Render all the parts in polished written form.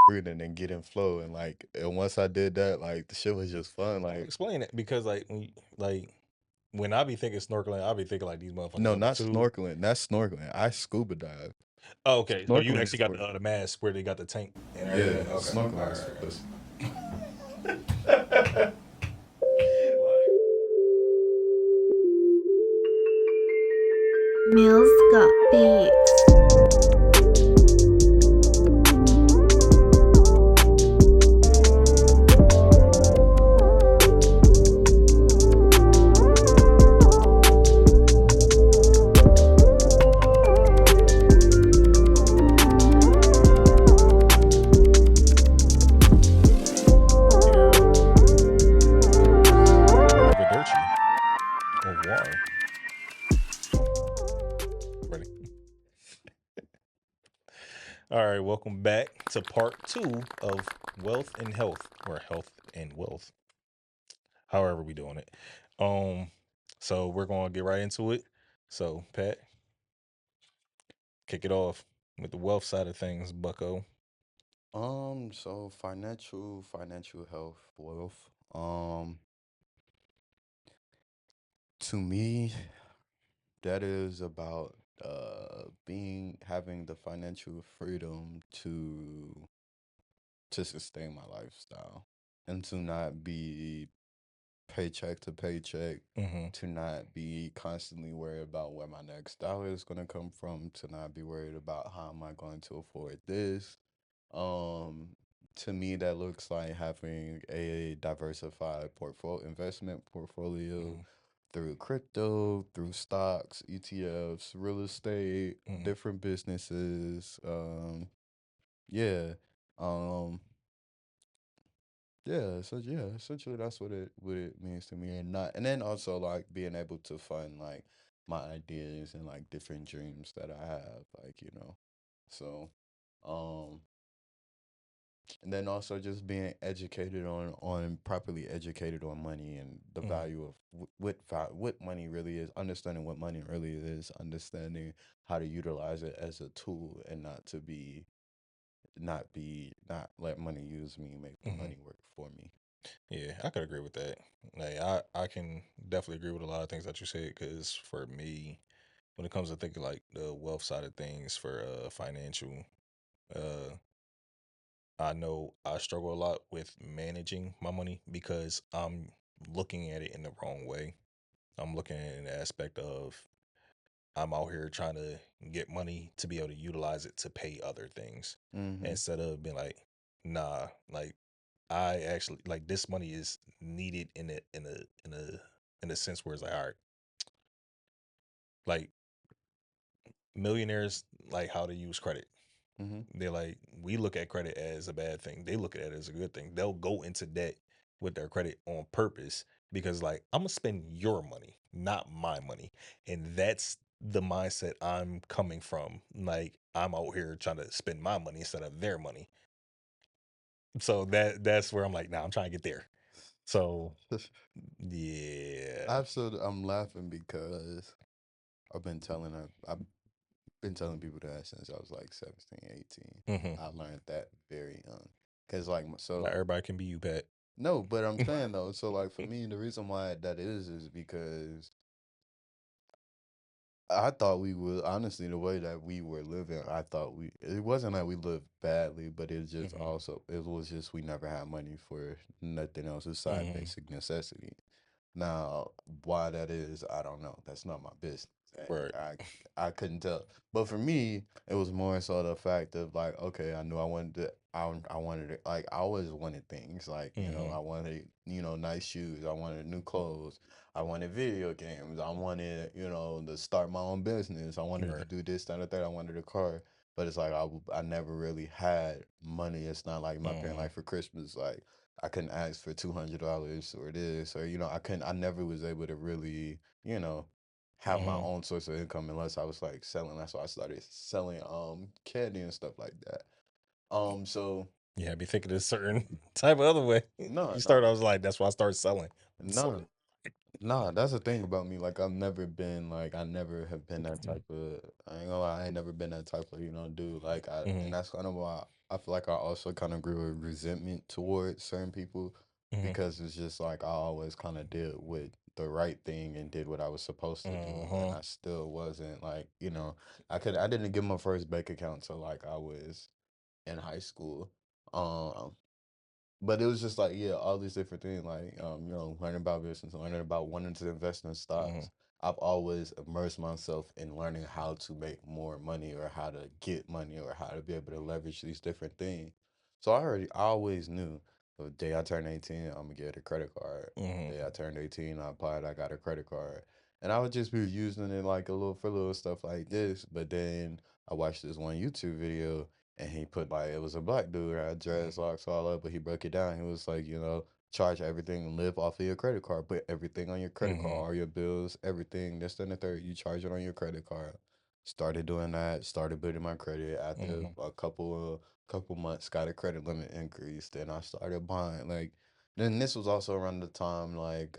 breathing and get in flow. And once I did that, like the shit was just fun. Like, Explain it because when I be thinking snorkeling, I be thinking like these motherfuckers no, on the not tube. snorkeling. That's snorkeling. I scuba dive. Oh, okay, so you Snorkeling actually is got for the mask where they got the tank and yeah, everything. Okay, all snorkeling is right, for pussy. all right. Mills got beats. Here, arrivederci. Au revoir. Ready? All right, welcome back to part two of wealth and health, or health and wealth. However, we doing it. Um, so we're gonna get right into it. So, Pat, kick it off with the wealth side of things, Bucko. So financial health, wealth. To me, that is about being having the financial freedom to sustain my lifestyle and to not be paycheck to paycheck, Mm-hmm. to not be constantly worried about where my next dollar is going to come from, to not be worried about how am I going to afford this. Um, to me, that looks like having a diversified investment portfolio Mm-hmm. through crypto, through stocks, ETFs, real estate, Mm-hmm. different businesses. Yeah. Um, yeah, essentially that's what it means to me, and not and then also like being able to fund like my ideas and like different dreams that I have, So, um, and then also just being educated on properly educated on money and the Mm-hmm. value of what money really is, understanding what money really is, understanding how to utilize it as a tool and not let money use me, make the Mm-hmm. money work for me. Yeah, I could agree with that. Like, I can definitely agree with a lot of things that you said. Because for me, when it comes to thinking like the wealth side of things for financial, uh, I know I struggle a lot with managing my money because I'm looking at it in the wrong way. I'm looking at an aspect of I'm out here trying to get money to be able to utilize it to pay other things Mhm. instead of being like, nah, like I actually like this money is needed in a sense where it's like, all right, like millionaires like how to use credit. Mhm. They're like, we look at credit as a bad thing. They look at it as a good thing. They'll go into debt with their credit on purpose because, like, I'm gonna spend your money, not my money, and that's the mindset I'm coming from. Like, I'm out here trying to spend my money instead of their money. So that's where I'm like, nah, I'm trying to get there. So yeah. I'm laughing because I've been telling people that since I was like 17, 18. Hmm. I learned that very young. Cause like Not so everybody can be you, Pat. no, but I'm saying though, so like for me, the reason why that is because I thought we would honestly the way that we were living, I thought it wasn't like we lived badly, but Hmm. it was just we never had money for nothing else aside Hmm. basic necessity. Now, why that is, I don't know. That's not my business. And Right. I couldn't tell. But for me, it was more so the fact of like, okay, I knew I wanted it. Like I always wanted things. Like, Hmm. I wanted, nice shoes. I wanted new clothes. I wanted video games. I wanted, to start my own business. I wanted to Right. do this, that, or that. I wanted a car. But it's like I never really had money. It's not like my parent Hmm. like for Christmas, like I couldn't ask for $200 or this or I never was able to really have my Hmm. own source of income unless I was like selling. That's why I started selling candy and stuff like that. So Yeah, I be thinking a certain type of other way. no, You start, I no, was like, that's why I started selling. no, nah, that's the thing about me. Like I never have been that type of I ain't gonna lie, I ain't never been that type of, dude. Like and Hmm. that's kind of why. I feel like I also kind of grew a resentment towards certain people Mhm. because it's just like I always kind of did with the right thing and did what I was supposed to do, and Mhm. I still wasn't like, I didn't get my first bank account till like I was in high school. Um, but it was just like, yeah, all these different things, like, learning about business, learning about wanting to invest in Mhm. stocks. I've always immersed myself in learning how to make more money or how to get money or how to be able to leverage these different things. So I always knew the day I turned 18, I'm gonna get a credit card. Mhm. The day I turned 18, I applied, I got a credit card. And I would just be using it like a little for little stuff like this. But then I watched this one YouTube video and he put like it was a black dude, had Mhm. dreadlocks all up, but he broke it down. He was like, charge everything and live off of your credit card. Put everything on your credit card, Mhm. all your bills, everything. This, then the third, you charge it on your credit card. Started doing that. Started building my credit. After Mhm. a couple months, got a credit limit increase. Then I started buying like. Then this was also around the time like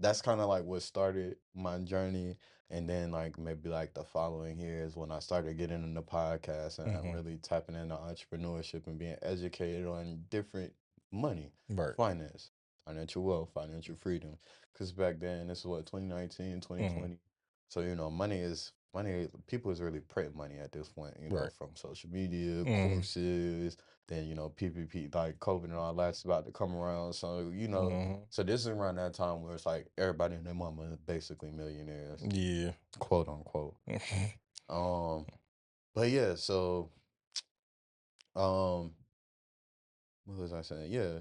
that's kind of like what started my journey. And then like maybe like the following years when I started getting into podcasts and Mhm. really tapping into entrepreneurship and being educated on different money, Right. finance, financial wealth, financial freedom. Because back then, this is what, 2019, twenty Mhm. twenty. So, money, people is really printing money at this point, Right. from social media, Mhm. courses, then, PPP, like COVID and all that's about to come around. So, Mhm. so this is around that time where it's like everybody and their mama is basically millionaires, Yeah. quote unquote. Um, but yeah, so um, what was I saying? Yeah,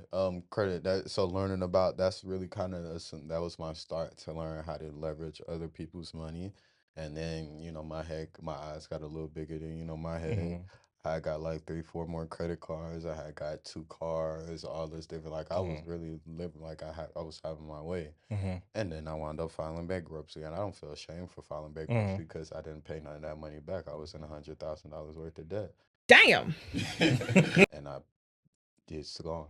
credit that. So learning about that's really kind of that was my start to learn how to leverage other people's money, and then my eyes got a little bigger than my head. Mhm. I got like three, four more credit cards. I had got two cars, all this different. Like I was Mhm. really living like I was having my way. Mhm. And then I wound up filing bankruptcy, and I don't feel ashamed for filing bankruptcy Mhm. because I didn't pay none of that money back. I was in $100,000 worth of debt, Damn. and it's gone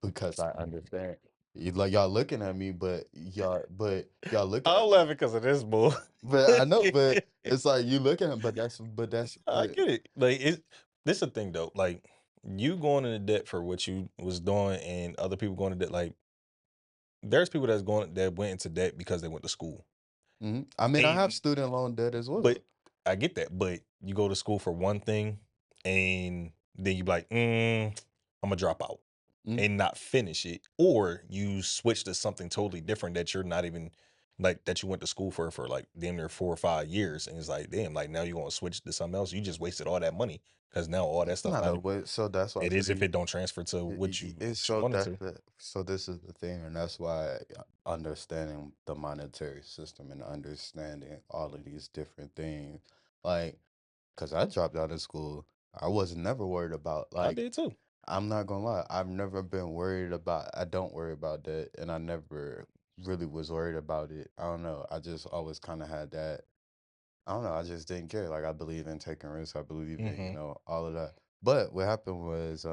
because I understand. Y'all looking at me, y'all looking I'm at me, laughing because of this bull. but I know, but it's like you looking at, I get it. Like this a thing though. Like you going into debt for what you was doing, and other people going to debt. Like there's people that went into debt because they went to school. I mean, I have And student loan debt as but well. I get that. But you go to school for one thing, and then you be like, I'm gonna drop out Mm, and not finish it, or you switch to something totally different that you're not even like that you went to school for like damn near 4 or 5 years, and it's like damn, like now you're gonna switch to something else. You just wasted all that money because now all that it's stuff not not a even. way. So that's why I It said is if it don't transfer to what it's you so wanted to. so this is the thing, and that's why understanding the monetary system and understanding all of these different things, like, because I dropped out of school, I was never worried about I like did too. I'm not gonna lie, I've never been worried about. I don't worry about that, and I never really was worried about it. I don't know. I just always kind of had that. I don't know. I just didn't care. Like I believe in taking risks. I believe in Mm-hmm. all of that. But what happened was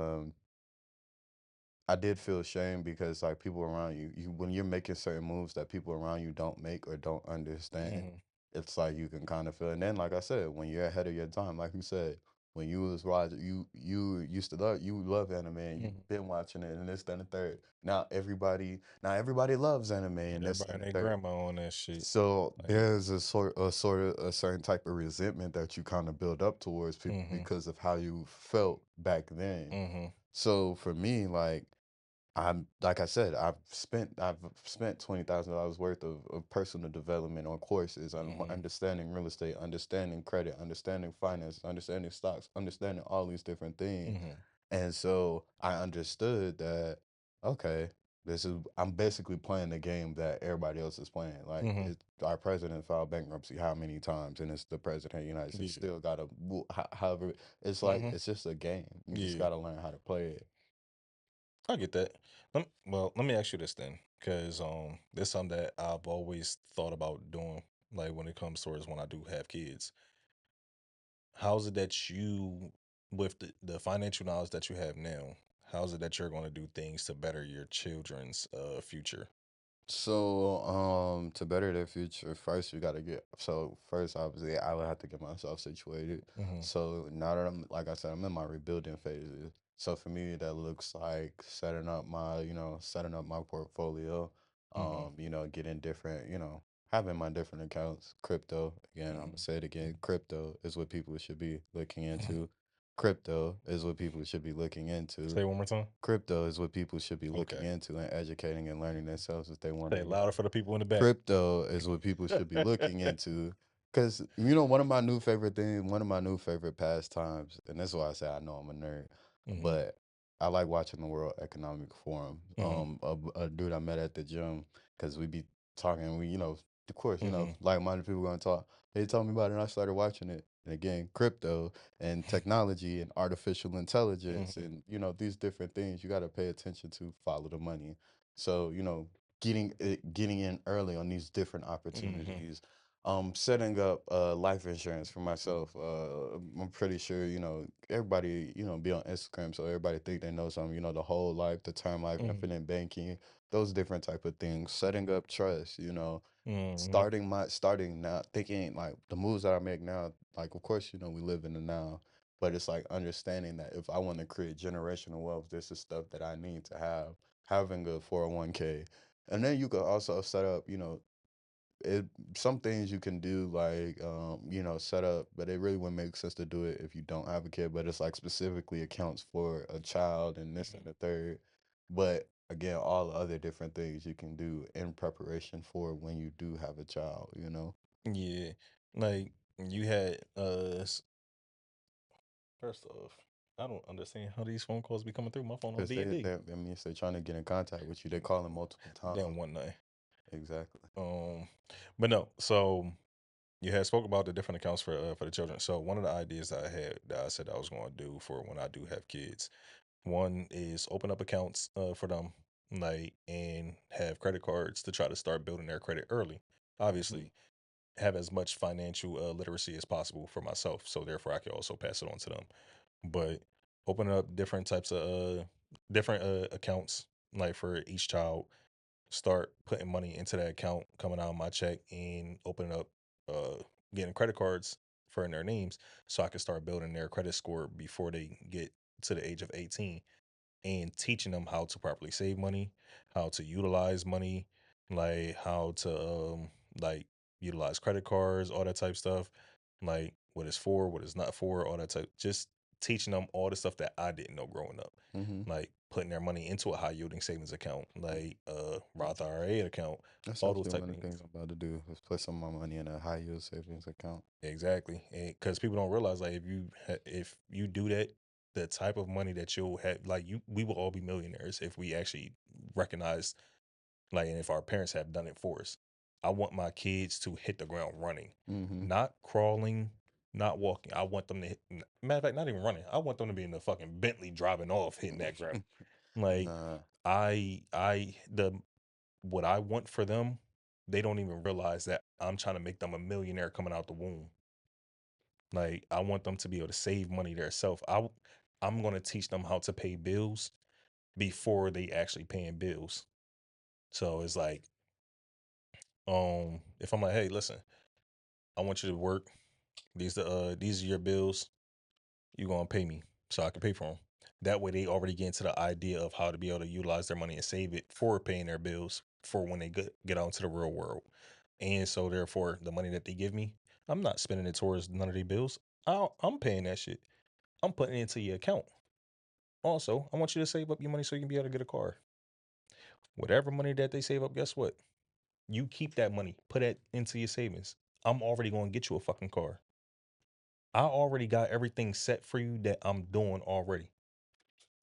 I did feel shame because like people around you when you're making certain moves that people around you don't make or don't understand, Mm-hmm. it's like you can kind of feel. And then, like I said, when you're ahead of your time, like you said, when you was watching, you used to love anime, and Mm-hmm. you've been watching it, and this, then the third. Now everybody loves anime, and this, Everybody then and the their third. grandma on that shit. So Like, there's a certain type of resentment that you kind of build up towards people mm-hmm. because of how you felt back then. Mm-hmm. So for me, like I'm like I said, I've spent $20,000 worth of personal development on courses on Mm-hmm. understanding real estate, understanding credit, understanding finance, understanding stocks, understanding all these different things. Mm-hmm. And so I understood that, okay, I'm basically playing the game that everybody else is playing. Like Mm-hmm. our president filed bankruptcy how many times, and it's the president of the United States Yeah. still got to. However, it's like Mm-hmm. it's just a game. You just Yeah. got to learn how to play it. I get that. Well, let me ask you this then, because this is something that I've always thought about doing, like when it comes towards when I do have kids. How's it that you, with the financial knowledge that you have now, how's it that you're going to do things to better your children's future? To better their future, first you gotta get. So first, obviously, I would have to get myself situated. Mm-hmm. So now that I'm, like I said, I'm in my rebuilding phases. So for me, that looks like setting up my portfolio. Mm-hmm. Getting different, having my different accounts. Crypto, again, I'm gonna say it again. Crypto is what people should be looking Mm-hmm. into. Crypto is what people should be looking into. Say it one more time. Crypto is what people should be looking Okay. into and educating and learning themselves if they want Say to, it louder for the people in the back. crypto is what people should be looking into. Because, one of my new favorite pastimes, and that's why I say I know I'm a nerd, Mm-hmm. but I like watching the World Economic Forum. Mm-hmm. A dude I met at the gym, because we be talking, of course, Mm-hmm. like-minded people gonna talk. They told me about it and I started watching it. And again, crypto and technology and artificial intelligence Mm-hmm. and, these different things you got to pay attention to, follow the money. So, getting in early on these different Mm-hmm. opportunities, setting up life insurance for myself. I'm pretty sure everybody be on Instagram, so everybody think they know something. The whole life, the term life, Mm-hmm. infinite banking, those different type of things. Setting up trust. Mm-hmm. Starting now, thinking like the moves that I make now. Like of course we live in the now. But it's like understanding that if I want to create generational wealth, this is stuff that I need to have. Having a 401k, and then you could also set up, it some things you can do like set up, but it really wouldn't make sense to do it if you don't have a kid. But it's like specifically accounts for a child and this and the third. But again, all the other different things you can do in preparation for when you do have a child. Yeah. Like you had first off, I don't understand how these phone calls be coming through my phone on Because D and D. I mean, if they're trying to get in contact with you, they call them multiple Damn times. one night. Exactly. Um, but no. So you had spoke about the different accounts for the children. So one of the ideas that I had that I said I was going to do for when I do have kids, one is open up accounts for them, like and have credit cards to try to start building their credit early. Hmm. Obviously, have as much financial literacy as possible for myself, so therefore I can also pass it on to them. But open up different types of different accounts, like for each child, start putting money into that account coming out of my check and opening up uh getting credit cards for in their names so I can start building their credit score before they get to the age of 18 and teaching them how to properly save money, how to utilize money, like how to like utilize credit cards, all that type stuff, like what it's for, what it's not for, all that type. Just teaching them all the stuff that I didn't know growing up, Hmm. like putting their money into a high yielding savings account, like Roth IRA account, That's all those actually type one of the things. things I'm about to do is put some of my money in a high yield savings account. Exactly, because people don't realize like if you do that, the type of money that you'll have, like we will all be millionaires if we actually recognize, like, and if our parents have done it for us. I want my kids to hit the ground running, Hmm. not crawling, not walking. I want them to hit, matter of fact, not even running. I want them to be in the fucking Bentley driving off, hitting that ground. Like Nah. the what I want for them, they don't even realize that I'm trying to make them a millionaire coming out the womb. Like I want them to be able to save money themselves. I'm gonna teach them how to pay bills before they actually paying bills. So it's like, if I'm like, hey, listen, I want you to work. These are your bills. You gonna pay me so I can pay for them. That way, they already get into the idea of how to be able to utilize their money and save it for paying their bills for when they get out into the real world. And so, therefore, the money that they give me, I'm not spending it towards none of their bills. I'm paying that shit. I'm putting it into your account. Also, I want you to save up your money so you can be able to get a car. Whatever money that they save up, guess what? You keep that money, put it into your savings. I'm already going to get you a fucking car. I already got everything set for you that I'm doing already.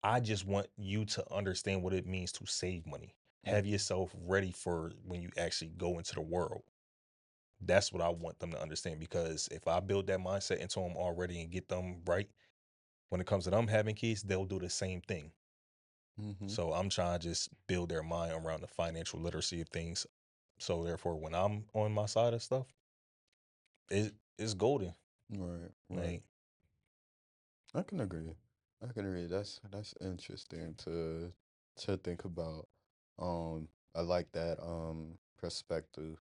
I just want you to understand what it means to save money. Have Hmm. yourself ready for when you actually go into the world. That's what I want them to understand, because if I build that mindset into them already and get them right, when it comes to them having kids, they'll do the same thing. Hmm. So I'm trying to just build their mind around the financial literacy of things. So therefore, when I'm on my side of stuff, it's golden. Right. Right. Like, I can agree. I can agree. That's interesting to think about. I like that perspective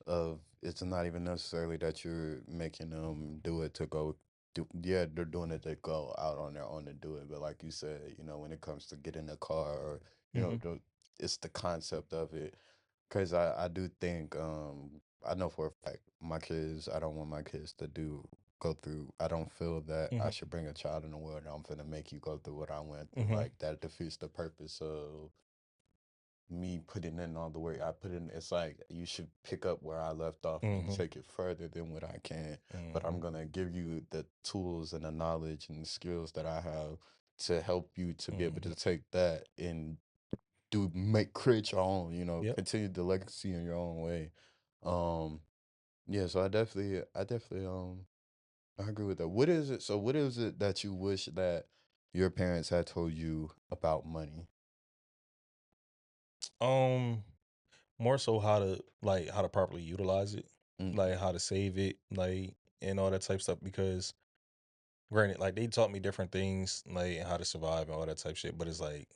of it's not even necessarily that you're making them do it to go do, yeah, they're doing it to go out on their own to do it, but like you said, when it comes to getting a car or Hmm. it's the concept of it. Because I do think I know for a fact my kids, I don't want my kids to go through, I don't feel that I Hmm. should bring a child in the world and I'm gonna make you go through what I went through. Hmm. Like that defeats the purpose of me putting in all the work I put in. It's like you should pick up where I left off and Hmm. take it further than what I can. But I'm Hmm. gonna give you the tools and the knowledge and the skills that I have to help you to be able Hmm. to take that and do make create your own, Yep. continue the legacy in your own way. Um, yeah, so I definitely I agree with that. What is it that you wish that your parents had told you about money? Um, More so how to properly utilize it, Mm-hmm. like how to save it, like and all that type stuff. Because granted, like they taught me different things, like how to survive and all that type shit. But it's like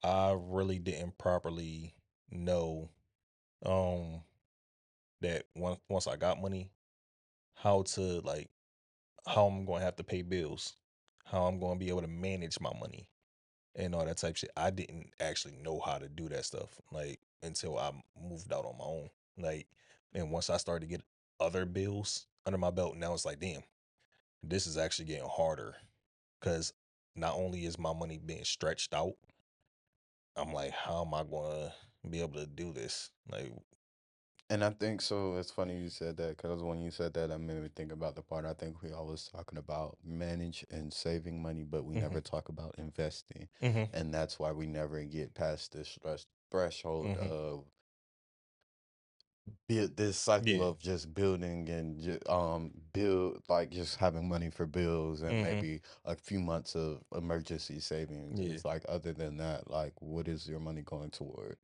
I really didn't properly know um that once I got money, how to like how I'm going to have to pay bills, how I'm going to be able to manage my money and all that type shit. I didn't actually know how to do that stuff like until I moved out on my own. Like, and once I started to get other bills under my belt, now it's like, damn, this is actually getting harder because not only is my money being stretched out, I'm like, how am I going to be able to do this? Like, And I think so. It's funny you said that because when you said that, that made me think about the part. I think we always talking about manage and saving money, but we hmm, never talk about investing, hmm, and that's why we never get past this threshold hmm, of build this cycle yeah, of just building and build like just having money for bills and hmm, maybe a few months of emergency savings. yeah, It's like other than that, like what is your money going toward?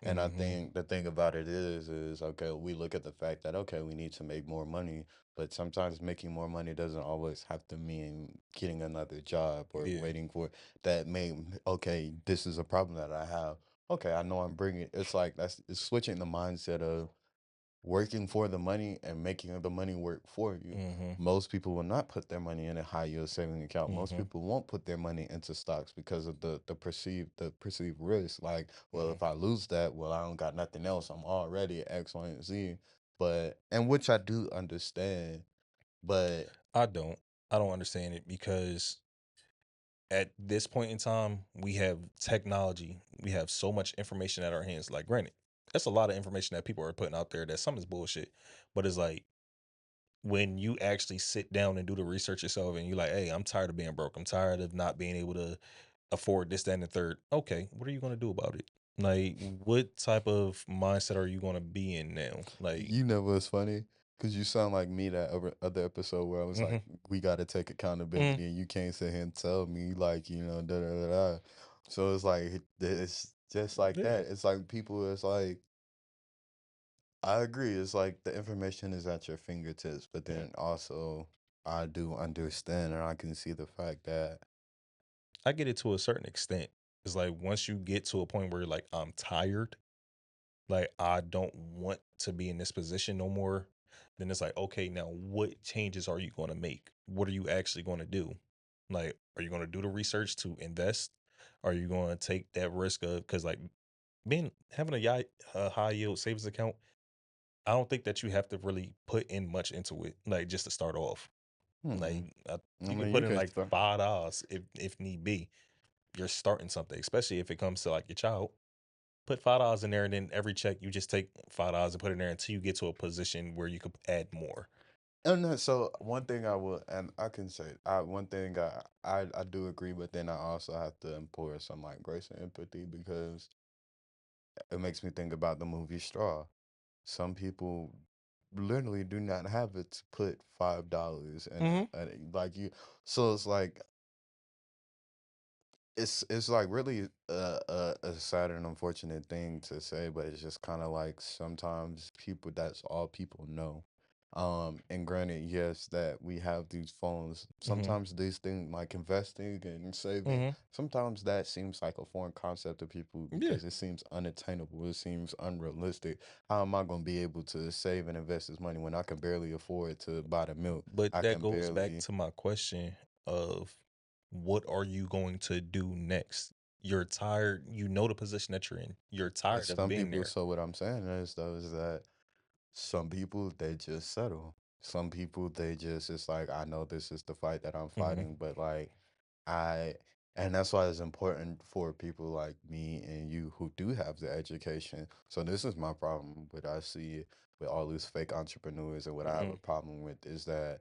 And I hmm, think the thing about it is okay, we look at the fact that okay, we need to make more money, but sometimes making more money doesn't always have to mean getting another job or yeah, waiting for that may okay, this is a problem that I have. Okay, I know I'm bringing it's like that's it's switching the mindset of working for the money and making the money work for you. hmm, Most people will not put their money in a high yield saving account. Most hmm, people won't put their money into stocks because of the perceived risk. Like, well, hmm. if I lose that, well, I don't got nothing else. I'm already at X, Y, and Z. But and which I do understand, but I don't. I don't understand it because at this point in time, we have technology. We have so much information at our hands. Like, granted, that's a lot of information that people are putting out there that some is bullshit. But it's like when you actually sit down and do the research yourself and you're like, hey, I'm tired of being broke. I'm tired of not being able to afford this, that, and the third. Okay, what are you going to do about it? Like, what type of mindset are you going to be in now? Like, you know what's funny? Because you sound like me that other episode where I was mm-hmm, like, we got to take mm, accountability, and you can't sit here and tell me, like, da da da da. So it's like, it's just like yeah. that. It's like people, it's like, I agree. It's like the information is at your fingertips, but Yeah. then also, I do understand and I can see the fact that, I get it to a certain extent. It's like once you get to a point where you're like, I'm tired, like I don't want to be in this position no more, then it's like, okay, now what changes are you going to make? What are you actually going to do? Like, are you going to do the research to invest? Are you going to take that risk of because like being having a high yield savings account? I don't think that you have to really put in much into it, like just to start off. hmm, Like I you can mean, put you in can like start. $5 if need be. You're starting something, especially if it comes to like your child. Put $5 in there, and then every check you just take $5 and put it in there until you get to a position where you could add more. And so one thing I will, and I can say, one thing I do agree, but then I also have to impose some like grace and empathy because it makes me think about the movie Straw. Some people literally do not have it to put $5 in Hmm. like you. So it's like it's like really a sad and unfortunate thing to say, but it's just kind of like sometimes people that's all people know. And granted, yes, that we have these phones. Mm-hmm. Sometimes these things like investing and saving, Mm-hmm. sometimes that seems like a foreign concept to people Yeah. because it seems unattainable. It seems unrealistic. How am I going to be able to save and invest this money when I can barely afford to buy the milk? But I that can goes back barely. to my question of what are you going to do next? You're tired. You know the position that you're in. You're But tired of some being people, there. so what I'm saying is though, is that some people they just settle. Some people they just it's like I know this is the fight that I'm Mm-hmm. fighting, but like I and that's why it's important for people like me and you who do have the education. So this is my problem with I see with all these fake entrepreneurs and what I have Mm-hmm. a problem with is that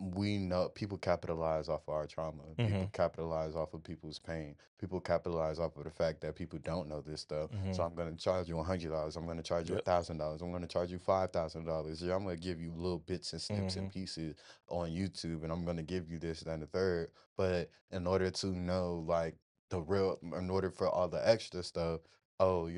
we know people capitalize off of our trauma. Mm-hmm. People capitalize off of people's pain. People capitalize off of the fact that people don't know this stuff. Mm-hmm. So I'm going to charge you $100. I'm going to charge you Yep. $1,000. I'm going to charge you $5,000. Yeah, I'm going to give you little bits and snips Mm-hmm. and pieces on YouTube, and I'm going to give you this, that, and the third. But in order to know, like the real, in order for all the extra stuff, oh,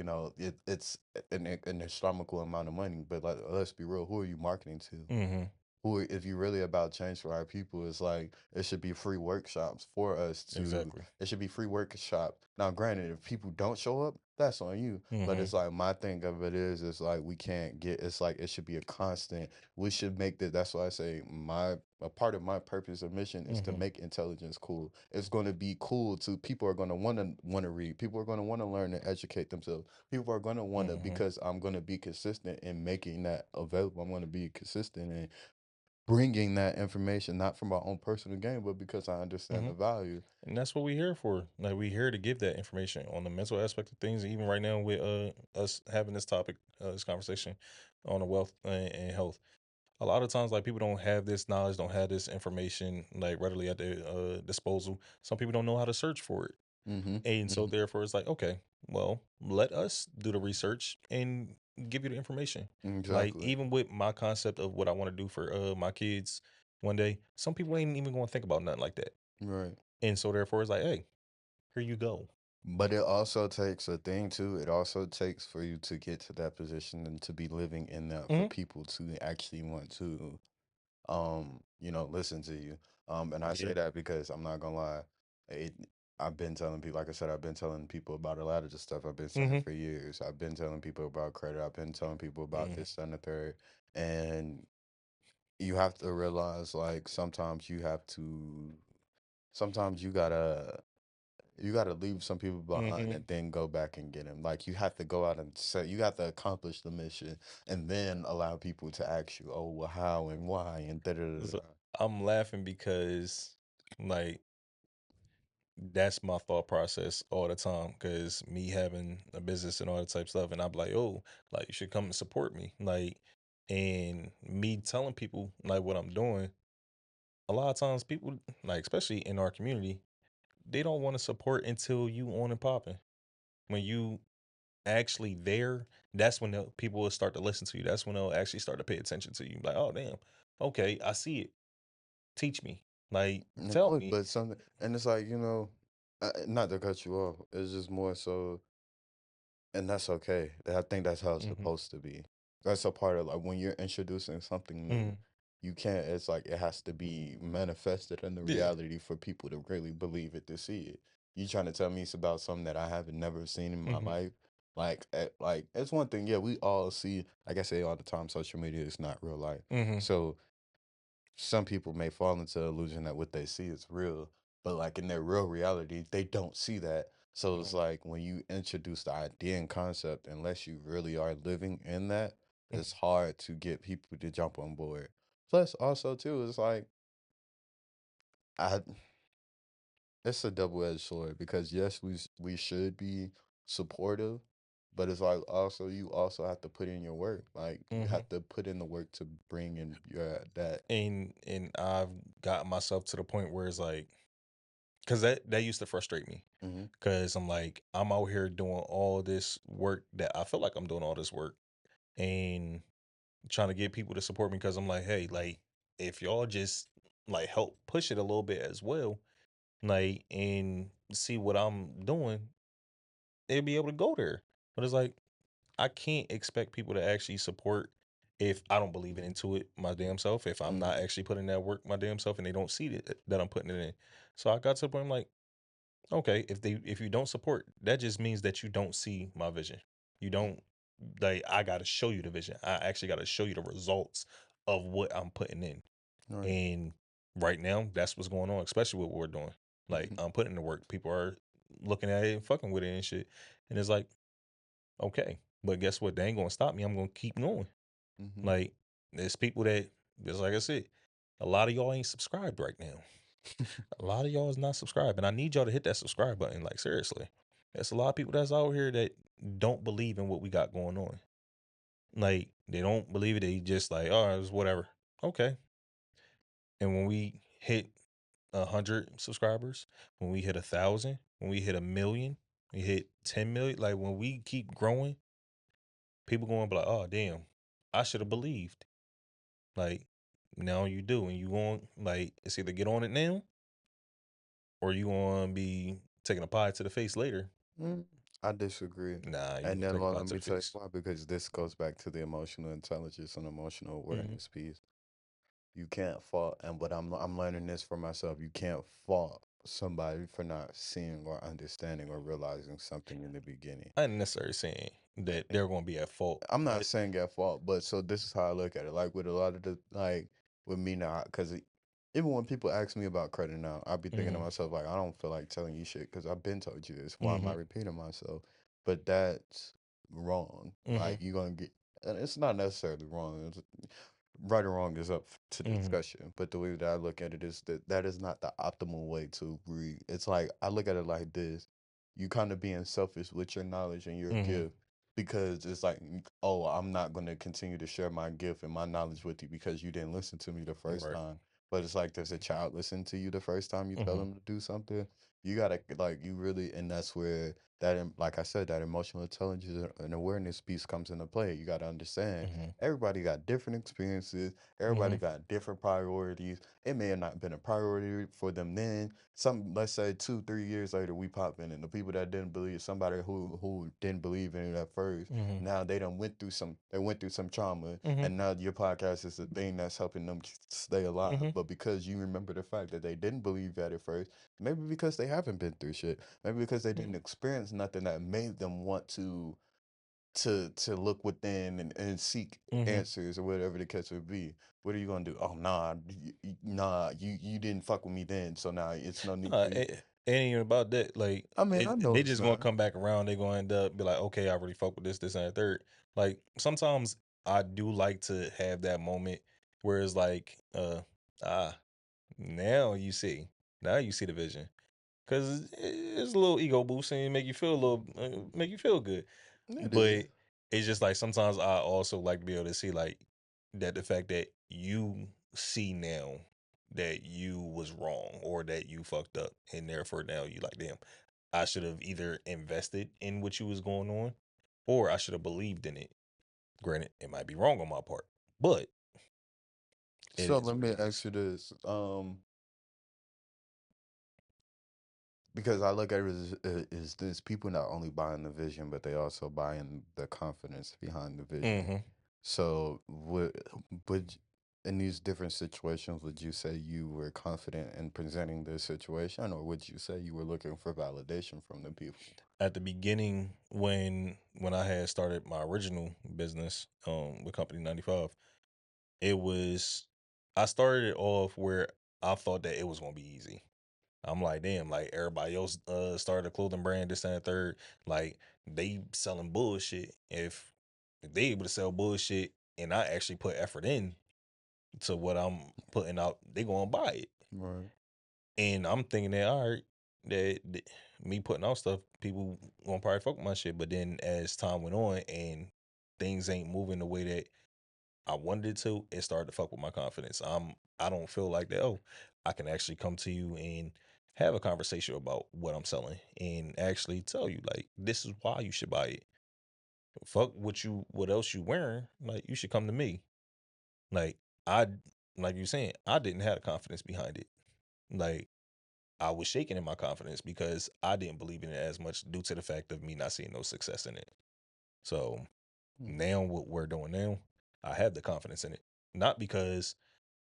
it's an astronomical amount of money. But let's be real, who are you marketing to? Mm-hmm. Who if you really about change for our people, it's like it should be free workshops for us to Exactly. it should be free workshop. Now granted, if people don't show up, that's on you. But Mm-hmm. it's like my thing of it is it's like we can't get it's like it should be a constant. We should make that's why I say my a part of my purpose and mission is to Mm-hmm. make intelligence cool. It's gonna be cool to people are gonna wanna read. People are gonna wanna learn and educate themselves. People are gonna wanna Mm-hmm. because I'm gonna be consistent in making that available. I'm gonna be consistent in bringing that information not from my own personal gain, but because I understand Mm-hmm. the value. And that's what we're here for. Like we're here to give that information on the mental aspect of things. Even right now with us having this topic, this conversation on the wealth and health. A lot of times, like people don't have this knowledge, don't have this information like readily at their disposal. Some people don't know how to search for it, Mm-hmm. and so Mm-hmm. therefore it's like, okay, well, let us do the research and give you the information. Like Exactly. even with my concept of what I want to do for my kids one day, some people ain't even going to think about nothing like that, Right. and so therefore it's like, hey, here you go. But it also takes a thing too. It also takes for you to get to that position and to be living in that for Hmm. people to actually want to listen to you. And I say Yeah. that because I'm not gonna lie, it I've been telling people, like I said, I've been telling people about a lot of the stuff I've been saying Hmm. for years. I've been telling people about credit. I've been telling people about Hmm. this and the third. And you have to realize like sometimes you gotta leave some people behind Hmm. and then go back and get them. Like you have to go out and say you have to accomplish the mission and then allow people to ask you, oh well how and why and da da da So da. I'm laughing because like that's my thought process all the time because me having a business and all that type of stuff and I'm like, oh, like you should come and support me, like, and me telling people like what I'm doing, a lot of times people, like especially in our community, they don't want to support until you on and popping. When you actually there, that's when the people will start to listen to you. That's when they'll actually start to pay attention to you. Like, oh damn, okay, I see it. Teach me, like tell No, me. but something, and it's like not to cut you off. It's just more so. And that's okay. I think that's how it's Hmm. supposed to be. That's a part of like when you're introducing something new, Hmm. you can't, it's like it has to be manifested in the Yeah. reality for people to really believe it to see it. You trying to tell me it's about something that I haven't never seen in my Hmm. life? Like it's one thing, yeah, we all see, like I say all the time, social media is not real life. Hmm. So some people may fall into the illusion that what they see is real, but like in their real reality, they don't see that. So it's like when you introduce the idea and concept, unless you really are living in that, it's hard to get people to jump on board. Plus, also too, it's like I it's a double-edged sword because yes, we should be supportive, but it's like also you also have to put in your work. Like you Hmm. have to put in the work to bring in your that. And I've got myself to the point where it's like, because that used to frustrate me, Mm-hmm. because I'm like, I'm out here doing all this work that I feel like I'm doing all this work and trying to get people to support me because I'm like, hey, like if y'all just like help push it a little bit as well, like and see what I'm doing, they'll be able to go there. But it's like I can't expect people to actually support if I don't believe it into it my damn self, if I'm not actually putting that work my damn self and they don't see that I'm putting it in. So I got to the point I'm like, okay, if you don't support, that just means that you don't see my vision. You don't like I gotta show you the vision. I actually gotta show you the results of what I'm putting in. Right. And right now, that's what's going on, especially what we're doing. Like Mhm. I'm putting in the work. People are looking at it and fucking with it and shit. And it's like, okay. But guess what? They ain't gonna stop me. I'm gonna keep going. Mhm. Like there's people that just like I said, a lot of y'all ain't subscribed right now. A lot of y'all is not subscribed, and I need y'all to hit that subscribe button. Like seriously, there's a lot of people that's out here that don't believe in what we got going on. Like they don't believe it. They just like, oh, it's whatever. Okay. And when we hit 100 subscribers, when we hit 1,000, when we hit 1,000,000, we hit 10 million. Like when we keep growing, people going to be like, oh damn, I should have believed. Like now you do, and you going like it's either get on it now or you gonna be taking a pie to the face later. Mm, I disagree. Nah, you And gonna then, take a well, pie let to me the tell you face. why, because this goes back to the emotional intelligence and emotional Hmm. awareness piece. You can't fault, and what I'm learning this for myself. You can't fault somebody for not seeing or understanding or realizing something in the beginning. I ain't necessarily saying that they're gonna be at fault, I'm not but saying at fault, but so this is how I look at it. Like with a lot of the like with me now, because even when people ask me about credit now, I'll be thinking to hmm myself like, I don't feel like telling you shit because I've been told you this. Why am I hmm repeating myself? But that's wrong. hmm Like you're gonna get, and it's not necessarily wrong. Right or wrong is up to hmm discussion. But the way that I look at it is that that is not the optimal way to read. It's like I look at it like this: you kind of being selfish with your knowledge and your hmm gift because it's like, oh, I'm not going to continue to share my gift and my knowledge with you because you didn't listen to me the first right. time. But it's like, does a child listen to you the first time you tell hmm them to do something? You gotta like you really, and that's where like I said, that emotional intelligence and awareness piece comes into play. You gotta understand hmm everybody got different experiences. hmm Everybody got different priorities. It may have not been a priority for them then. Some, let's say 2, 3 years later, we pop in, and the people that didn't believe, somebody who didn't believe in it at first, hmm now they done went through some trauma, hmm and now your podcast is the thing that's helping them stay alive. hmm But because you remember the fact that they didn't believe at it first, maybe because they haven't been through shit, maybe because they didn't experience nothing that made them want to look within and seek hmm answers or whatever the case would be. What are you gonna do? Oh nah, nah, you didn't fuck with me then, so now it's no need for you. It ain't even about that. Like I mean, I know they it's just gonna not. come back around. They gonna end up be like, okay, I already fuck with this, and the third. Like sometimes I do like to have that moment where it's like, ah, now you see, now you see the vision. Cause it's a little ego boosting, make you feel a little, make you feel good. It is. But it's just like sometimes I also like to be able to see like that the fact that you see now that you was wrong or that you fucked up, and therefore now you like, damn, I should have either invested in what you was going on, or I should have believed in it. Granted, it might be wrong on my part, but it So is let what me it ask is. you this, because I look at it as is this people not only buying the vision, but they also buying the confidence behind the vision. Mm-hmm. So would in these different situations, would you say you were confident in presenting the situation, or would you say you were looking for validation from the people? At the beginning, when I had started my original business, with Company 95, it was I started it off where I thought that it was gonna be easy. I'm like, damn, like everybody else started a clothing brand, this and the third. Like they selling bullshit. If they able to sell bullshit and I actually put effort in to what I'm putting out, they gonna buy it. Right. And I'm thinking that all right, that me putting out stuff, people gonna probably fuck with my shit. But then as time went on and things ain't moving the way that I wanted it to, it started to fuck with my confidence. I don't feel like that. Oh, I can actually come to you and have a conversation about what I'm selling and actually tell you like this is why you should buy it. Fuck what else you wearing. Like you should come to me. Like I like you saying, I didn't have the confidence behind it. Like I was shaking in my confidence because I didn't believe in it as much due to the fact of me not seeing no success in it. So Hmm. now what we're doing now, I have the confidence in it. Not because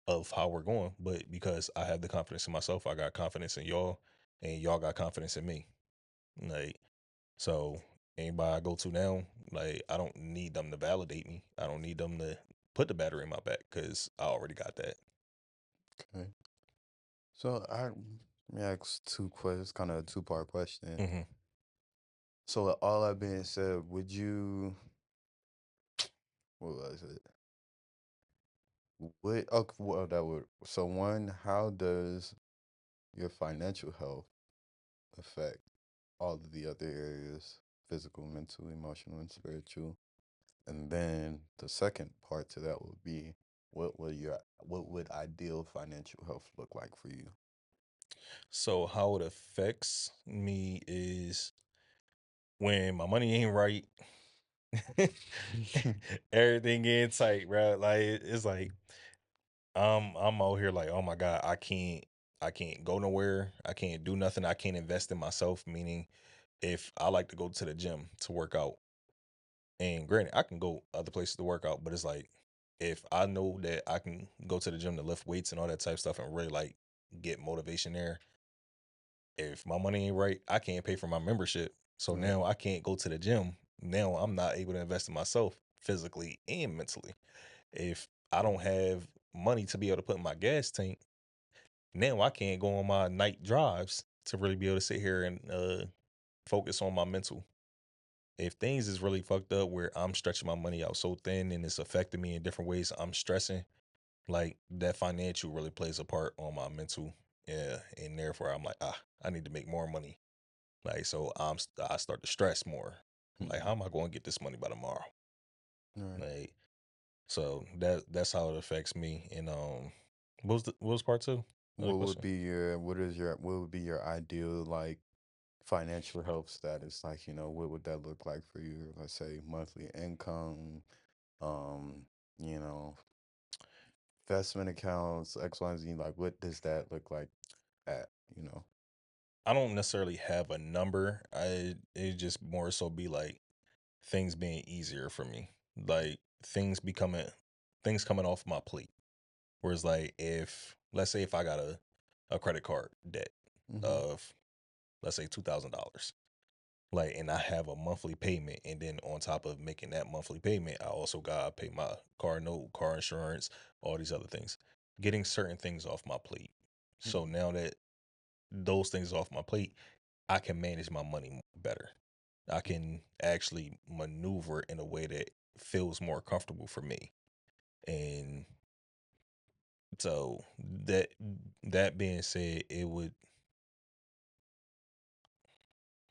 of how we're going, but because I have the confidence in myself. I got confidence in y'all, and y'all got confidence in me. Like, so anybody I go to now, like, I don't need them to validate me. I don't need them to put the battery in my back because I already got that. Okay. So let me ask two questions, kind of a two-part question. Hmm. So with all that being said, would you, what was it? What, okay, well, that would, so one, how does your financial health affect all of the other areas, physical, mental, emotional, and spiritual? And then the second part to that would be, what would ideal financial health look like for you? So how it affects me is when my money ain't right, everything getting tight, bro. Like it's like I'm out here like, oh my God, I can't go nowhere. I can't do nothing. I can't invest in myself. Meaning if I like to go to the gym to work out, and granted, I can go other places to work out, but it's like if I know that I can go to the gym to lift weights and all that type of stuff and really like get motivation there, if my money ain't right, I can't pay for my membership. So Right. now I can't go to the gym. Now I'm not able to invest in myself physically and mentally. If I don't have money to be able to put in my gas tank, now I can't go on my night drives to really be able to sit here and focus on my mental. If things is really fucked up where I'm stretching my money out so thin and it's affecting me in different ways, I'm stressing, like that financial really plays a part on my mental. Yeah. And therefore I'm like, I need to make more money. Like, so I start to stress more. Like, how Mhm. am I going to get this money by tomorrow? Right. Like, so that's how it affects me. And what was part two? Another question. What would be your ideal like financial health status? Like, what would that look like for you? Let's say monthly income, um, you know, investment accounts, X, Y, and Z. Like, what does that look like at, you know? I don't necessarily have a number. It just more so be like things being easier for me, like things coming off my plate. Whereas like if let's say if I got a credit card debt Mm-hmm. of let's say $2,000, like and I have a monthly payment, and then on top of making that monthly payment, I also gotta pay my car note, car insurance, all these other things. Getting certain things off my plate. So now that those things off my plate, I can manage my money better. I can actually maneuver in a way that feels more comfortable for me. And so that being said, it would.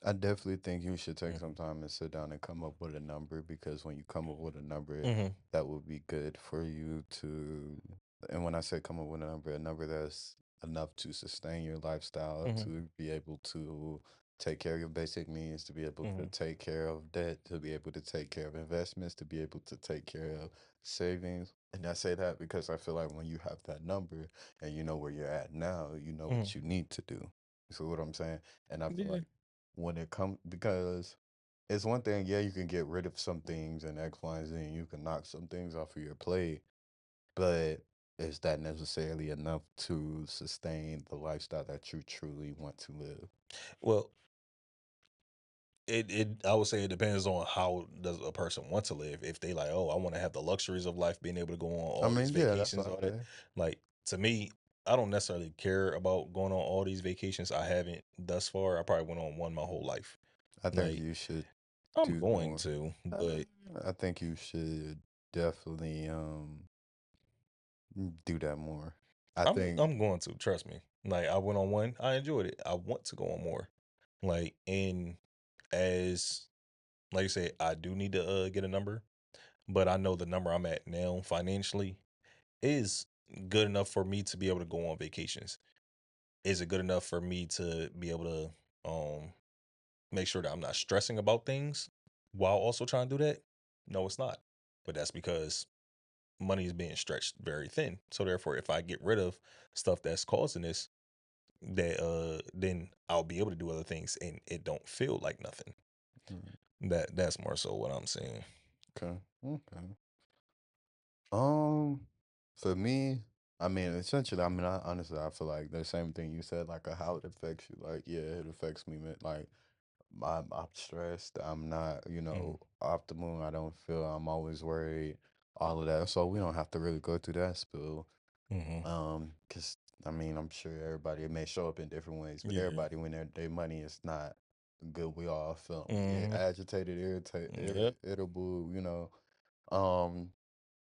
I definitely think you should take some Mhm. time and sit down and come up with a number, because when you come up with a number, Mhm. that would be good for you to. And when I say come up with a number that's enough to sustain your lifestyle, Mhm. to be able to take care of your basic needs, to be able to Mhm. take care of debt, to be able to take care of investments, to be able to take care of savings. And I say that because I feel like when you have that number and you know where you're at now, you know Mhm. what you need to do. So what I'm saying? And I feel Yeah. like when it comes, because it's one thing, yeah, you can get rid of some things and X, Y, and Z, and you can knock some things off of your plate, but is that necessarily enough to sustain the lifestyle that you truly want to live? Well, it I would say it depends on how does a person want to live. If they like, oh, I want to have the luxuries of life, being able to go on I all these mean, yeah, that's vacations, what I all that. say. Like to me, I don't necessarily care about going on all these vacations. I haven't thus far. I probably went on one my whole life. I think Like you should I'm do going more. to, Uh, but I think you should definitely do that more. I think I'm going to, trust me. Like I went on one, I enjoyed it. I want to go on more. Like and as like I said, I do need to get a number, but I know the number I'm at now financially is good enough for me to be able to go on vacations. Is it good enough for me to be able to make sure that I'm not stressing about things while also trying to do that? No, it's not. But that's because money is being stretched very thin. So therefore, if I get rid of stuff that's causing this, that then I'll be able to do other things and it don't feel like nothing. mm, That's more so what I'm saying. okay, okay. Um, for me, I mean, essentially, I mean, I honestly, I feel like the same thing you said, like how it affects you. Like, yeah, it affects me, man. Like, I'm stressed. I'm not, Mm, optimal. I don't feel. I'm always worried. All of that. So we don't have to really go through that spill. mm-hmm. Because I mean, I'm sure everybody it may show up in different ways, but Yeah. everybody when their money is not good, we all feel Mm-hmm. agitated, Yep. irritable. Um.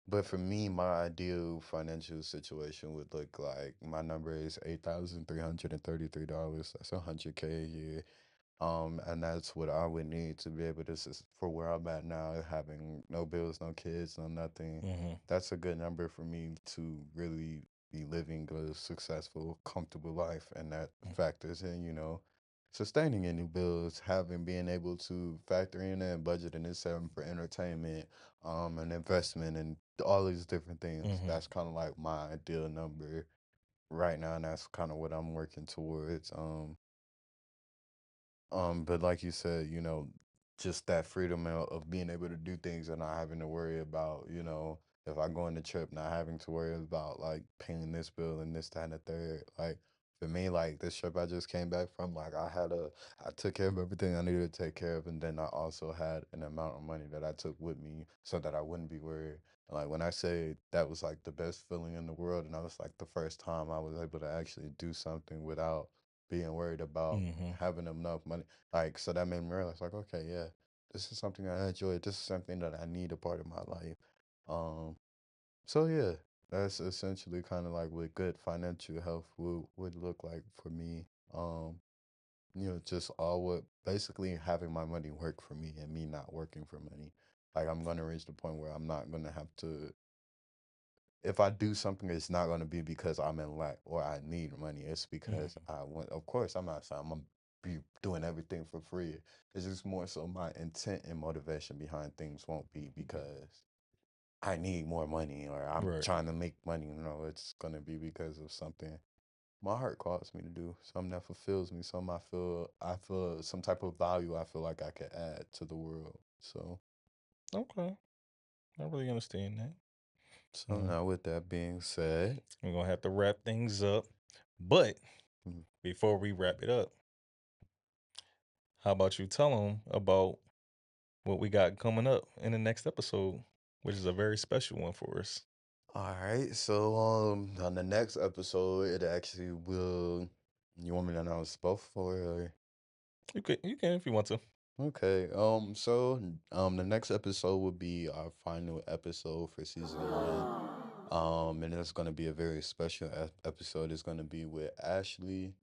But for me, my ideal financial situation would look like my number is $8,333. That's 100K a year. And that's what I would need to be able to, for where I'm at now, having no bills, no kids, no nothing. Mm-hmm. That's a good number for me to really be living a successful, comfortable life. And that factors in, sustaining any bills, being able to factor in and budget and saving for entertainment, and investment and all these different things. Mm-hmm. That's kind of like my ideal number right now, and that's kind of what I'm working towards. But like you said, just that freedom of being able to do things and not having to worry about, if I go on the trip, not having to worry about like paying this bill and this, that, and the third. Like for me, like this trip I just came back from, like I took care of everything I needed to take care of, and then I also had an amount of money that I took with me so that I wouldn't be worried. And like when I say that was like the best feeling in the world, and that was like the first time I was able to actually do something without being worried about Mm-hmm. having enough money. Like, so that made me realize, like, okay, yeah, this is something I enjoy. This is something that I need a part of my life. Um, so yeah, that's essentially kind of like what good financial health would look like for me. Just all what basically having my money work for me and me not working for money. Like I'm gonna reach the point where I'm not gonna have to if I do something, it's not going to be because I'm in lack or I need money. It's because Mm-hmm. I want. Of course, I'm not saying I'm gonna be doing everything for free. It's just more so my intent and motivation behind things won't be because I need more money or I'm Right. trying to make money. No, it's gonna be because of something my heart calls me to do, something that fulfills me, something I feel some type of value I feel like I could add to the world. So, Okay. I really understand that. so Uh, now with that being said, we're gonna have to wrap things up. But mm, before we wrap it up, how about you tell them about what we got coming up in the next episode, which is a very special one for us. all right, so on the next episode, it actually will. You want me to announce both for? You can if you want to. Okay. The next episode will be our final episode for season one. And it's gonna be a very special episode. It's gonna be with Ashley.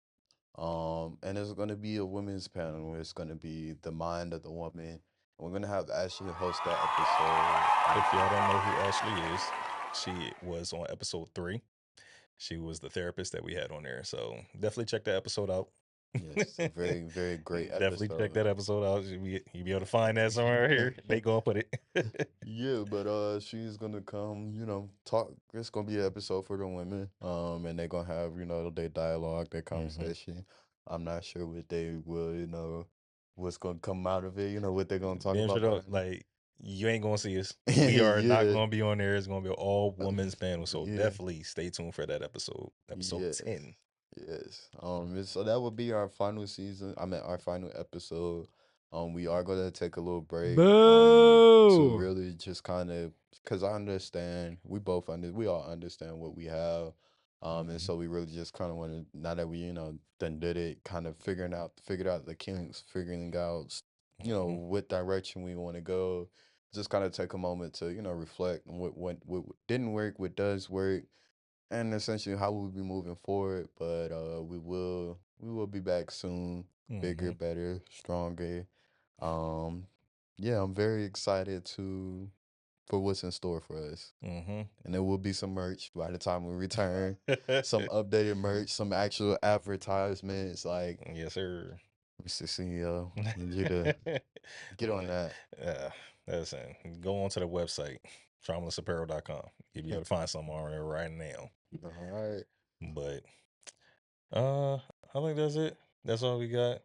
And it's gonna be a women's panel where it's gonna be the mind of the woman. We're gonna have Ashley host that episode. If y'all don't know who Ashley is, she was on episode 3. She was the therapist that we had on there. So definitely check that episode out. Yes, a very, very great Definitely check episode. that episode out. You be able to find that somewhere here. They gonna put it. Yeah, but she's gonna come, talk. It's gonna be an episode for the women. And they're gonna have, their dialogue, their hmm conversation. I'm not sure what they will, what's gonna come out of it, what they're gonna talk Being sure about though, behind like you ain't gonna see us. We are not it. gonna be on there. It's gonna be an all Yeah. women's panel. So Yeah. definitely stay tuned for that episode. Episode Yes. 10. Yes. So that would be our final season. I mean, our final episode. We are gonna take a little break. To Boo! really just kind of, cause I understand we all understand what we have. And hmm so we really just kind of want to, now that we, done did it, kind of figured out the kinks, figuring out, hmm what direction we want to go. Just kind of take a moment to, reflect on what didn't work, what does work, and essentially how we'll be moving forward. But we will be back soon, bigger, hmm better, stronger. Um, yeah, I'm very excited for what's in store for us. hmm And there will be some merch by the time we return. Some updated merch, some actual advertisements. Like, Yes, sir. Mr. CEO, need you to get on that. uh, listen, go on to the website, traumalessapparel.com. You'll be able to find something on there right now. All right. But I think that's it. That's all we got.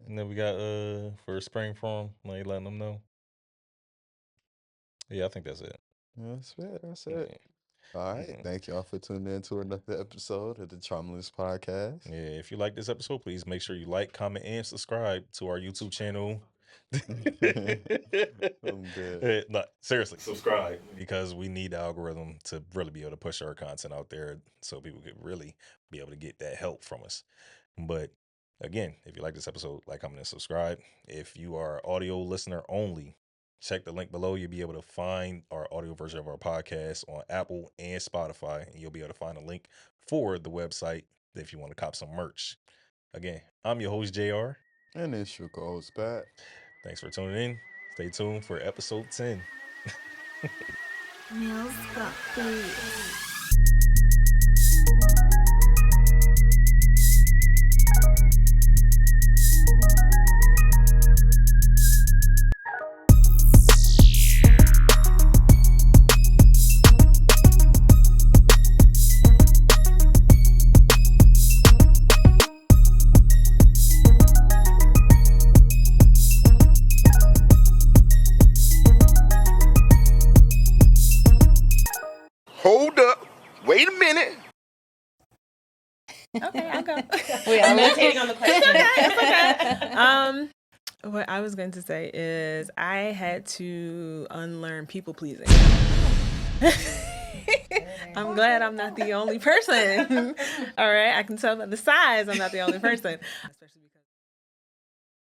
And then we got for spring form, like letting them know. Yeah, I think that's it. That's it. That's Yeah. it. All right. Mhm. Thank y'all for tuning in to another episode of the Traumaless Podcast. Yeah, if you like this episode, please make sure you like, comment, and subscribe to our YouTube channel. I'm dead. No, seriously, subscribe because we need the algorithm to really be able to push our content out there so people could really be able to get that help from us. But again, if you like this episode, like, comment, and subscribe. If you are audio listener only, check the link below. You'll be able to find our audio version of our podcast on Apple and Spotify, and you'll be able to find a link for the website if you want to cop some merch. Again, I'm your host, JR. And it's your co-host, Pat. Thanks for tuning in. Stay tuned for episode 10. Nails got beats. Hold up. Wait a minute. Okay, I'll go. We I'm are meditating on the question. It's okay. What I was going to say is I had to unlearn people pleasing. I'm glad I'm not the only person. All right, I can tell by the size I'm not the only person. Especially